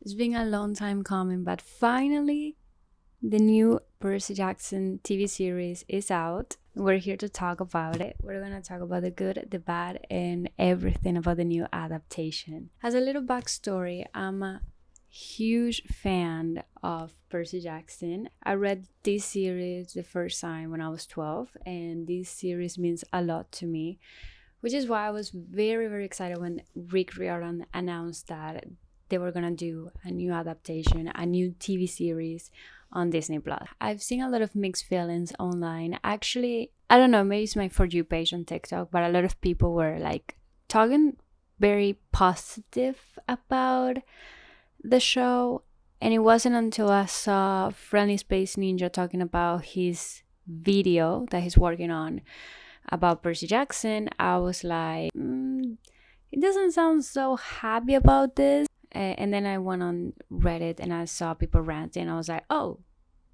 It's been a long time coming, but finally, the new Percy Jackson TV series is out. We're here to talk about it. We're going to talk about the good, the bad, and everything about the new adaptation. As a little backstory, I'm a huge fan of Percy Jackson. I read this series the first time when I was 12, and this series means a lot to me, which is why I was very, very excited when Rick Riordan announced that they were gonna do a new adaptation, a new TV series on Disney Plus. I've seen a lot of mixed feelings online. Actually, I don't know, maybe it's my For You page on TikTok, but a lot of people were like talking very positive about the show. And it wasn't until I saw Friendly Space Ninja talking about his video that he's working on about Percy Jackson, I was like, it doesn't sound so happy about this. And then I went on Reddit and I saw people ranting. I was like, oh,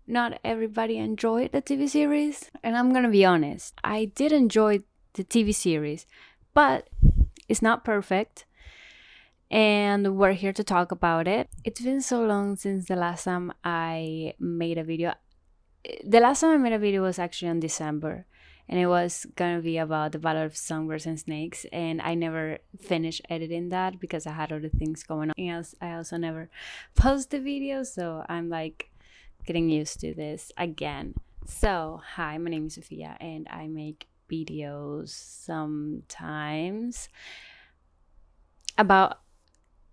not everybody enjoyed the TV series. And I'm gonna be honest, I did enjoy the TV series, but it's not perfect. And we're here to talk about it. It's been so long since the last time I made a video. The last time I made a video was actually in December. And it was gonna be about the Battle of Songbirds and Snakes, and I never finished editing that because I had other things going on. And I also never post the video, so I'm like getting used to this again. So, hi, my name is Sophia, and I make videos sometimes about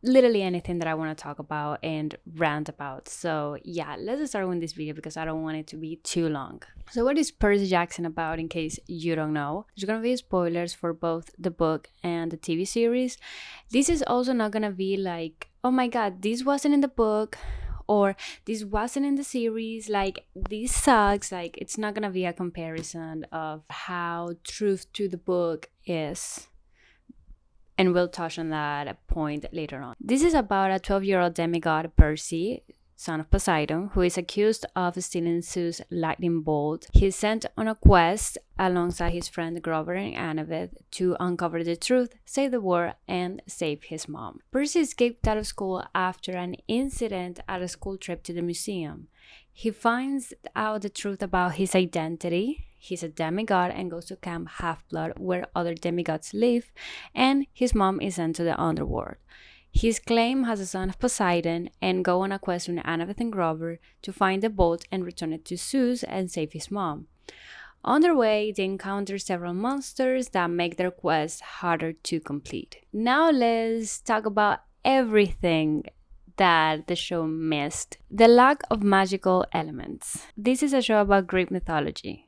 literally anything that I want to talk about and rant about. So yeah, let's start with this video because I don't want it to be too long. So what is Percy Jackson about, in case you don't know? There's gonna be spoilers for both the book and the TV series. This is also not gonna be like, oh my god, this wasn't in the book or this wasn't in the series, like this sucks. Like, it's not gonna be a comparison of how truth to the book is. And we'll touch on that point later on. This is about a 12-year-old demigod, Percy, son of Poseidon, who is accused of stealing Zeus' lightning bolt. He's sent on a quest alongside his friend Grover and Annabeth to uncover the truth, save the world, and save his mom. Percy escaped out of school after an incident at a school trip to the museum. He finds out the truth about his identity. He's a demigod and goes to Camp Half-Blood, where other demigods live, and his mom is sent to the underworld. He's claimed as a son of Poseidon and go on a quest with Annabeth and Grover to find the bolt and return it to Zeus and save his mom. On their way, they encounter several monsters that make their quest harder to complete. Now let's talk about everything that the show missed. The lack of magical elements. This is a show about Greek mythology.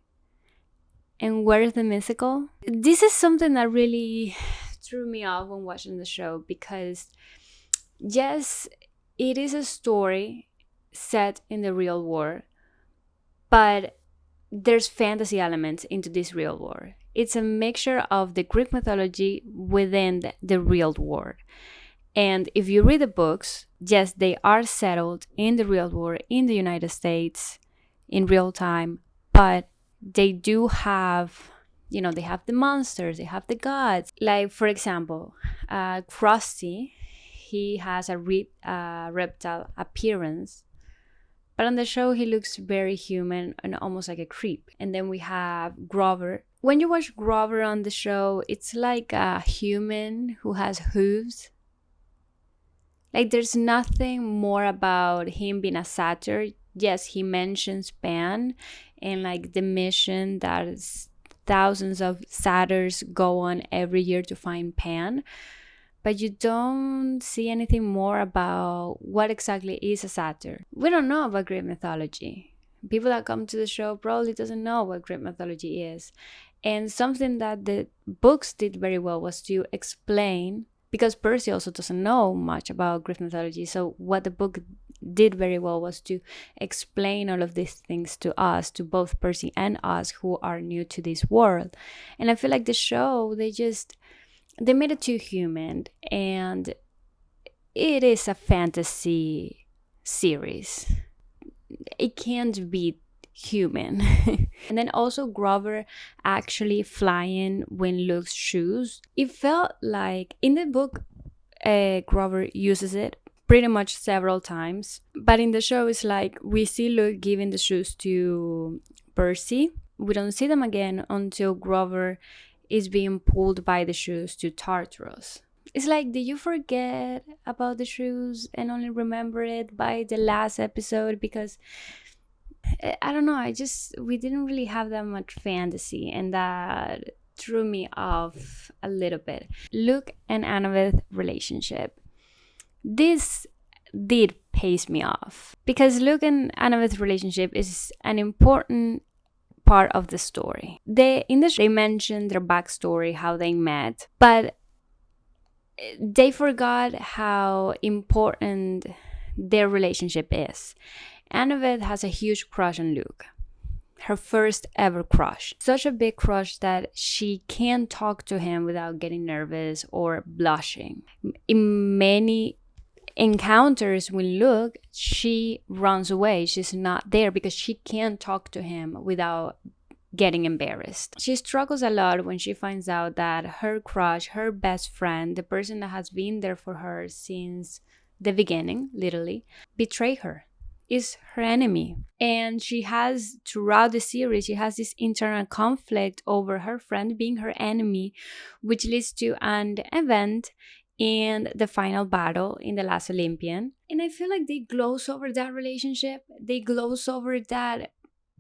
And where is the mystical? This is something that really threw me off when watching the show because, yes, it is a story set in the real world, but there's fantasy elements into this real world. It's a mixture of the Greek mythology within the real world. And if you read the books, yes, they are settled in the real world, in the United States, in real time, but they do have, they have the monsters, they have the gods. Like, for example, Krusty, he has a reptile appearance, but on the show he looks very human and almost like a creep. And then we have Grover. When you watch Grover on the show, it's like a human who has hooves. Like, there's nothing more about him being a satyr. Yes, he mentions Pan and like the mission that is thousands of satyrs go on every year to find Pan, but you don't see anything more about what exactly is a satyr. We don't know about Greek mythology. People that come to the show probably doesn't know what Greek mythology is. And something that the books did very well was to explain, because Percy also doesn't know much about Greek mythology, so what the book did very well was to explain all of these things to us, to both Percy and us who are new to this world. And I feel like the show, they made it too human, and it is a fantasy series. It can't be human. And then also Grover actually flying with Luke's shoes. It felt like in the book, Grover uses it, pretty much several times. But in the show, it's like we see Luke giving the shoes to Percy. We don't see them again until Grover is being pulled by the shoes to Tartarus. It's like, did you forget about the shoes and only remember it by the last episode? Because I don't know, we didn't really have that much fantasy, and that threw me off a little bit. Luke and Annabeth relationship. This did pace me off because Luke and Annabeth's relationship is an important part of the story. They mentioned their backstory, how they met, but they forgot how important their relationship is. Annabeth has a huge crush on Luke. Her first ever crush. Such a big crush that she can't talk to him without getting nervous or blushing. In many encounters with Luke, she runs away. She's not there because she can't talk to him without getting embarrassed. She struggles a lot when she finds out that her crush, her best friend, the person that has been there for her since the beginning, literally, betrayed her, is her enemy. And she has, throughout the series, she has this internal conflict over her friend being her enemy, which leads to an event in the final battle in The Last Olympian. And I feel like they gloss over that relationship. They gloss over that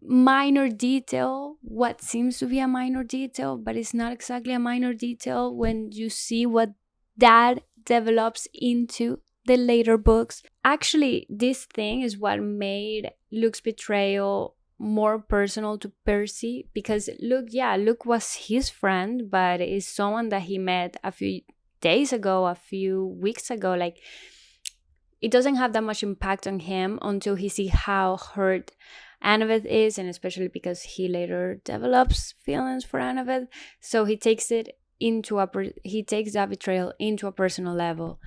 minor detail, what seems to be a minor detail, but it's not exactly a minor detail when you see what that develops into the later books. Actually, this thing is what made Luke's betrayal more personal to Percy, because Luke was his friend, but is someone that he met a few days ago, a few weeks ago. Like, it doesn't have that much impact on him until he sees how hurt Annabeth is, and especially because he later develops feelings for Annabeth, so he takes that betrayal into a personal level,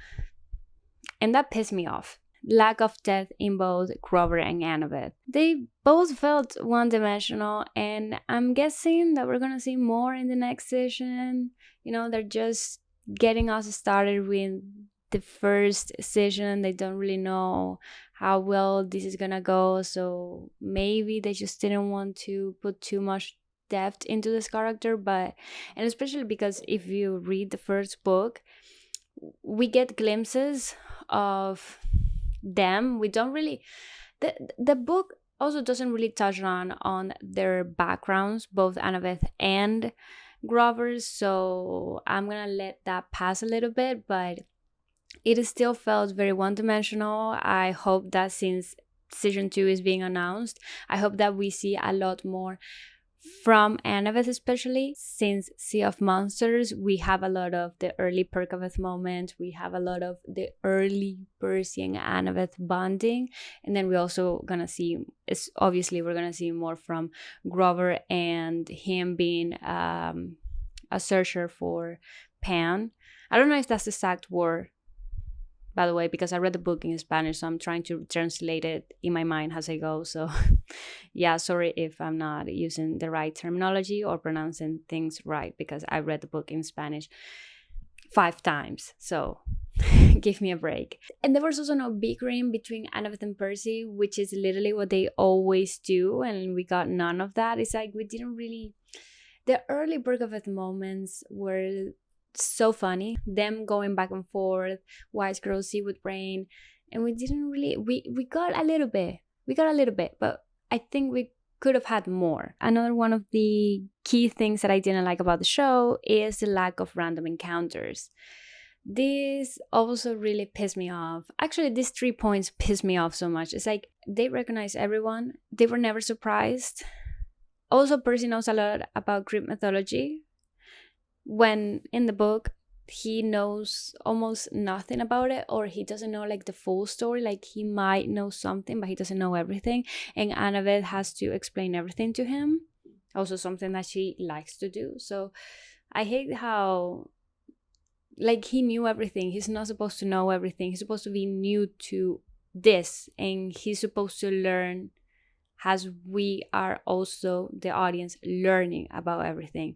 and that pissed me off. Lack of depth in both Grover and Annabeth. They both felt one-dimensional, and I'm guessing that we're gonna see more in the next season. They're just getting us started with the first season. They don't really know how well this is gonna go, so maybe they just didn't want to put too much depth into this character. And especially because if you read the first book, we get glimpses of them. We don't really, the book also doesn't really touch on their backgrounds, both Annabeth and Grover's, so I'm gonna let that pass a little bit, but it still felt very one-dimensional. I hope that since season 2 is being announced, I hope that we see a lot more from Annabeth, especially since Sea of Monsters. We have a lot of the early Perkaveth moment. We have a lot of the early Percy and Annabeth bonding. And then we're also going to see, obviously, we're going to see more from Grover and him being a searcher for Pan. I don't know if that's the exact word, by the way, because I read the book in Spanish, so I'm trying to translate it in my mind as I go. So yeah, sorry if I'm not using the right terminology or pronouncing things right, because I read the book in Spanish 5 times. So give me a break. And there was also no bickering between Annabeth and Percy, which is literally what they always do. And we got none of that. It's like we didn't really... The early Perkaveth moments were so funny, them going back and forth, wise girl see with brain, and we didn't really we got a little bit, but I think we could have had more. Another one of the key things that I didn't like about the show is the lack of random encounters. This also really pissed me off. Actually, these 3 points pissed me off so much. It's like they recognize everyone, they were never surprised. Also, Percy knows a lot about Greek mythology, when in the book he knows almost nothing about it, or he doesn't know like the full story. Like, he might know something, but he doesn't know everything, and Annabeth has to explain everything to him, also something that she likes to do. So I hate how, like, he knew everything. He's not supposed to know everything. He's supposed to be new to this, and he's supposed to learn as we are also the audience learning about everything.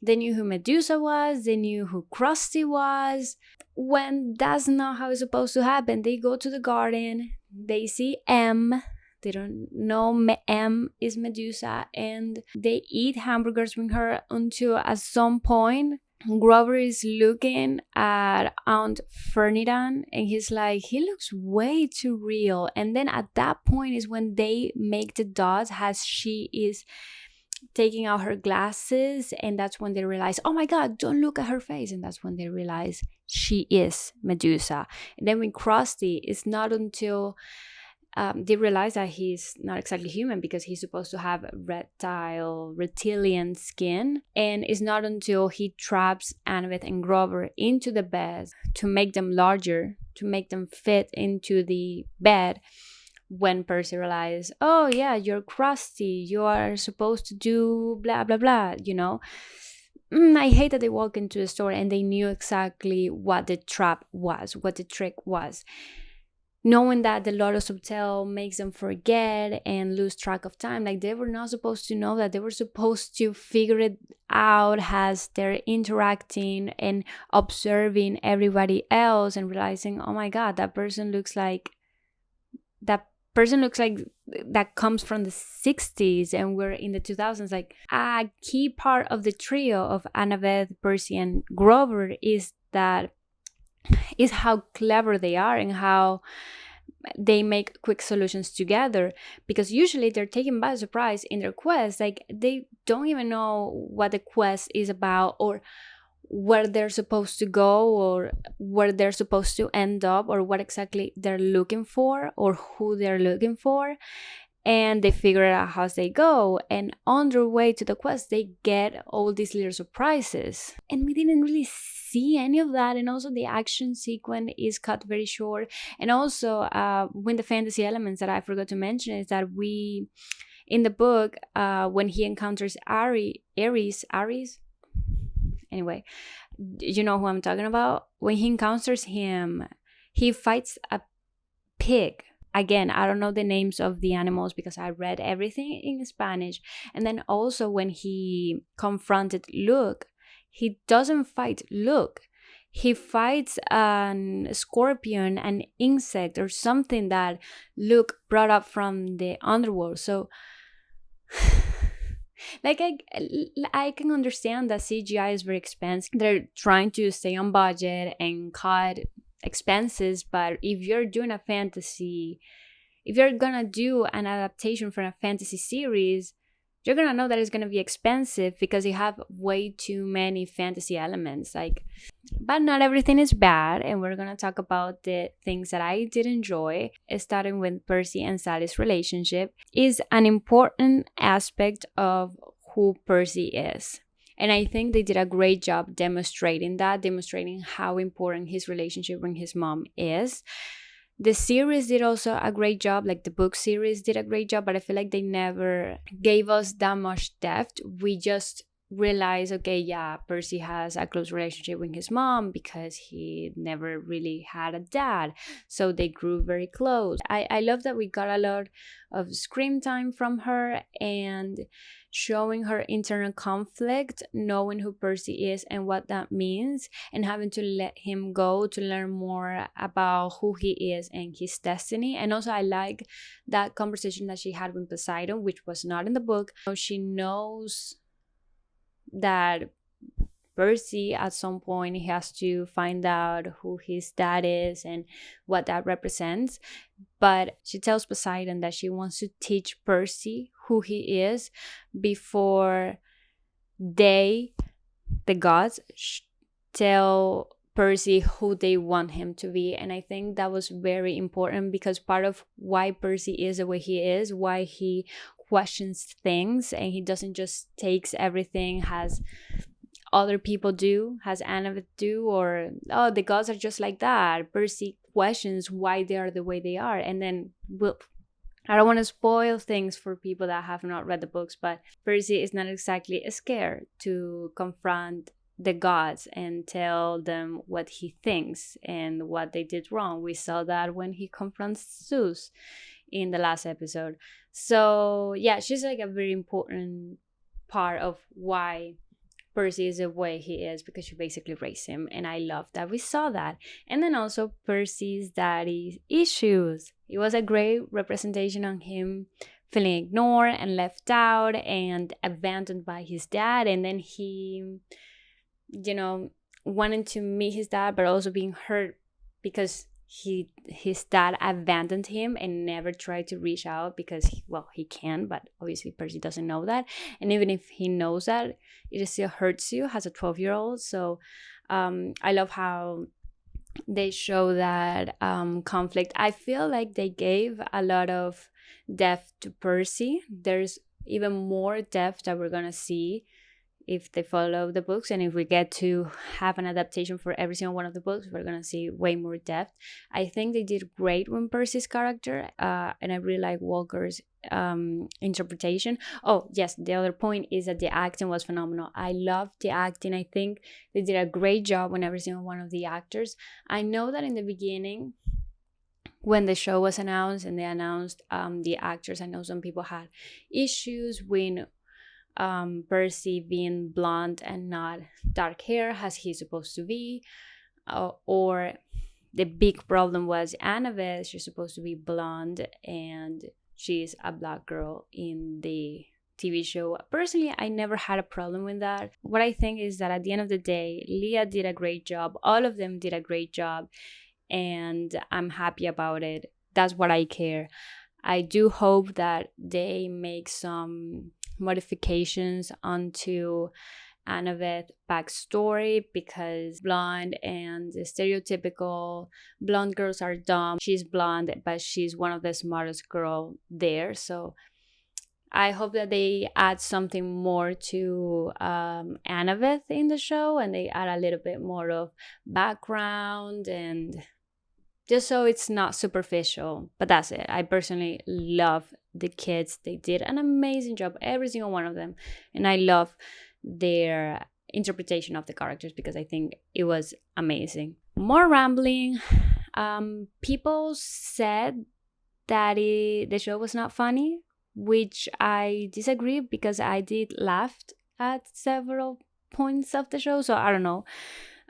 They knew who Medusa was. They knew who Krusty was. when that's not how it's supposed to happen. They go to the garden, they see M. They don't know M is Medusa, and they eat hamburgers with her until at some point Grover is looking at Aunt Ferdinand and he's like, he looks way too real. And then at that point is when they make the dots as she is taking out her glasses, and that's when they realize, oh my god, don't look at her face. And that's when they realize she is Medusa. And then with Krusty, it's not until they realize that he's not exactly human because he's supposed to have reptilian skin. And it's not until he traps Annabeth and Grover into the bed to make them larger, to make them fit into the bed, when Percy realizes, oh yeah, you're Krusty, you are supposed to do blah blah blah, you know. I hate that they walk into the store and they knew exactly what the trap was, what the trick was. Knowing that the Lotus Hotel makes them forget and lose track of time. Like, they were not supposed to know that. They were supposed to figure it out as they're interacting and observing everybody else and realizing, oh my god, that person looks like that comes from the 60s and we're in the 2000s. Like, a key part of the trio of Annabeth, Percy, and Grover is how clever they are and how they make quick solutions together, because usually they're taken by surprise in their quest. Like, they don't even know what the quest is about or where they're supposed to go or where they're supposed to end up or what exactly they're looking for or who they're looking for. And they figure it out as they go. And on their way to the quest, they get all these little surprises. And we didn't really see any of that. And also the action sequence is cut very short. And also, when the fantasy elements that I forgot to mention is that we, in the book, when he encounters Ares, anyway, you know who I'm talking about? When he encounters him, he fights a pig. Again, I don't know the names of the animals because I read everything in Spanish. And then also when he confronted Luke, he doesn't fight Luke. He fights a scorpion, an insect, or something that Luke brought up from the underworld. So, like, I can understand that CGI is very expensive. They're trying to stay on budget and cut expenses, but if you're doing a fantasy, if you're gonna do an adaptation from a fantasy series, you're gonna know that it's gonna be expensive because you have way too many fantasy elements. Like, but not everything is bad, and we're gonna talk about the things that I did enjoy. Starting with Percy and Sally's relationship is an important aspect of who Percy is. And I think they did a great job demonstrating how important his relationship with his mom is. The series did also a great job, like the book series did a great job, but I feel like they never gave us that much depth. We just realized, okay, yeah, Percy has a close relationship with his mom because he never really had a dad. So they grew very close. I love that we got a lot of screen time from her and showing her internal conflict, knowing who Percy is and what that means, and having to let him go to learn more about who he is and his destiny. And also, I like that conversation that she had with Poseidon, which was not in the book. She knows that Percy, at some point, he has to find out who his dad is and what that represents. But she tells Poseidon that she wants to teach Percy who he is before they, the gods, tell Percy who they want him to be. And I think that was very important because part of why Percy is the way he is, why he questions things and he doesn't just takes everything as other people do, as Annabeth do, or, oh, the gods are just like that. Percy questions why they are the way they are. And then, I don't want to spoil things for people that have not read the books, but Percy is not exactly scared to confront the gods and tell them what he thinks and what they did wrong. We saw that when he confronts Zeus in the last episode. So yeah, she's like a very important part of why Percy is the way he is because she basically raised him. And I love that we saw that. And then also Percy's daddy's issues. It was a great representation on him feeling ignored and left out and abandoned by his dad. And then he, wanting to meet his dad, but also being hurt because his dad abandoned him and never tried to reach out because he can, but obviously Percy doesn't know that. And even if he knows that, it still hurts you as a 12-year-old. So I love how they show that conflict. I feel like they gave a lot of depth to Percy. There's even more depth that we're gonna see if they follow the books, and if we get to have an adaptation for every single one of the books, we're gonna see way more depth. I think they did great with Percy's character, and I really like Walker's interpretation. Oh yes, the other point is that the acting was phenomenal. I loved the acting. I think they did a great job on every single one of the actors. I know that in the beginning, when the show was announced and they announced the actors, I know some people had issues with Percy being blonde and not dark hair as he's supposed to be, or the big problem was annabeth. She's supposed to be blonde and she's a black girl in the TV show. Personally, I never had a problem with that. What I think is that at the end of the day, Leah did a great job. All of them did a great job, and I'm happy about it. That's what I care. I do hope that they make some modifications onto Annabeth's backstory, because blonde and the stereotypical blonde girls are dumb. She's blonde, but she's one of the smartest girl there. So I hope that they add something more to Annabeth in the show, and they add a little bit more of background, and just so it's not superficial. But that's it. I personally love the kids. They did an amazing job, every single one of them. And I love their interpretation of the characters because I think it was amazing. More rambling. People said that the show was not funny, which I disagree because I did laugh at several points of the show. So I don't know.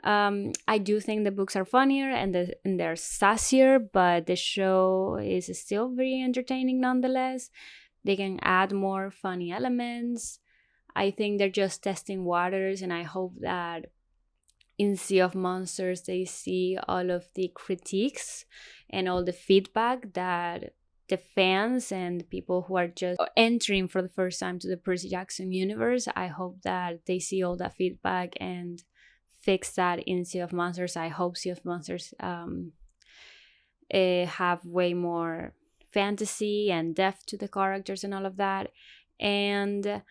I do think the books are funnier and they're sassier, but the show is still very entertaining nonetheless. They can add more funny elements. I think they're just testing waters, and I hope that in Sea of Monsters they see all of the critiques and all the feedback that the fans and people who are just entering for the first time to the Percy Jackson universe. I hope that they see all that feedback and fix that in Sea of Monsters. I hope Sea of Monsters have way more fantasy and depth to the characters and all of that. And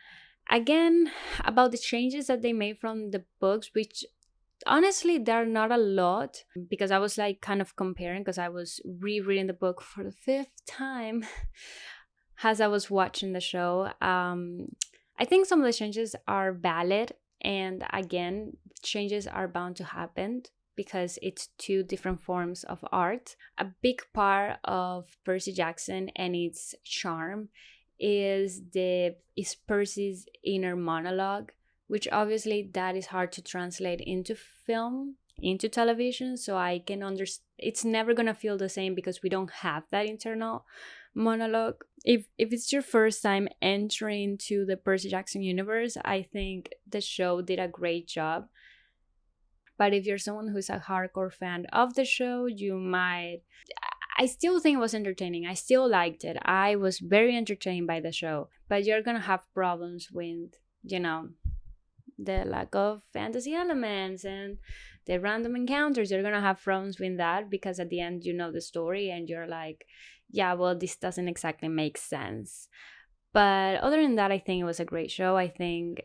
again, about the changes that they made from the books, which honestly there are not a lot, because I was like kind of comparing, because I was rereading the book for the 5th time as I was watching the show. I think some of the changes are valid, and again, changes are bound to happen because it's 2 different forms of art. A big part of Percy Jackson and its charm is Percy's inner monologue, which obviously that is hard to translate into film, into television. So I can understand it's never gonna feel the same because we don't have that internal monologue. If it's your first time entering to the Percy Jackson universe, I think the show did a great job. But if you're someone who's a hardcore fan of the show, I still think it was entertaining. I still liked it. I was very entertained by the show. But you're gonna have problems with, the lack of fantasy elements and the random encounters. You're gonna have problems with that because at the end you know the story and you're like, yeah, well, this doesn't exactly make sense. But other than that, I think it was a great show. I think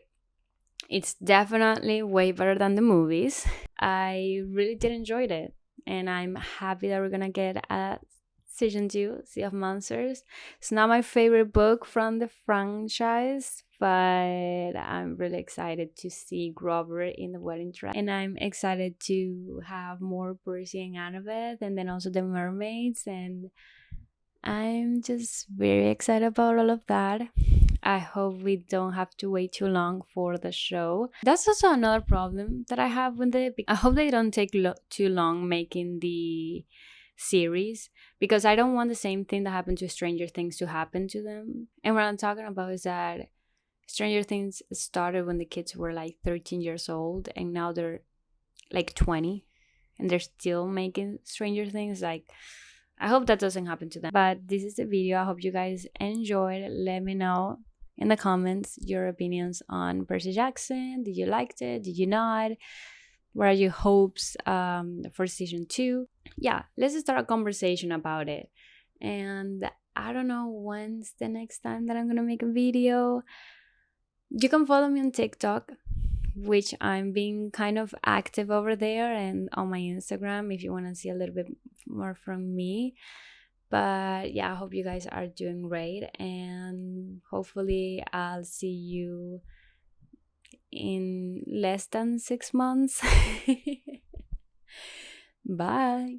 it's definitely way better than the movies. I really did enjoy it, and I'm happy that we're gonna get a season 2, Sea of Monsters. It's not my favorite book from the franchise, but I'm really excited to see Grover in the wedding dress, and I'm excited to have more Percy and Annabeth, and then also the mermaids, and I'm just very excited about all of that. I hope we don't have to wait too long for the show. That's also another problem that I have with it. I hope they don't take too long making the series, because I don't want the same thing that happened to Stranger Things to happen to them. And what I'm talking about is that Stranger Things started when the kids were like 13 years old, and now they're like 20 and they're still making Stranger Things. Like, I hope that doesn't happen to them. But this is the video. I hope you guys enjoyed. Let me know in the comments your opinions on Percy Jackson. Did you like it? Did you not? What are your hopes for season 2? Yeah, let's start a conversation about it. And I don't know when's the next time that I'm gonna make a video. You can follow me on TikTok, which I'm being kind of active over there, and on my Instagram if you want to see a little bit more from me. But yeah, I hope you guys are doing great, and hopefully I'll see you in less than 6 months. Bye.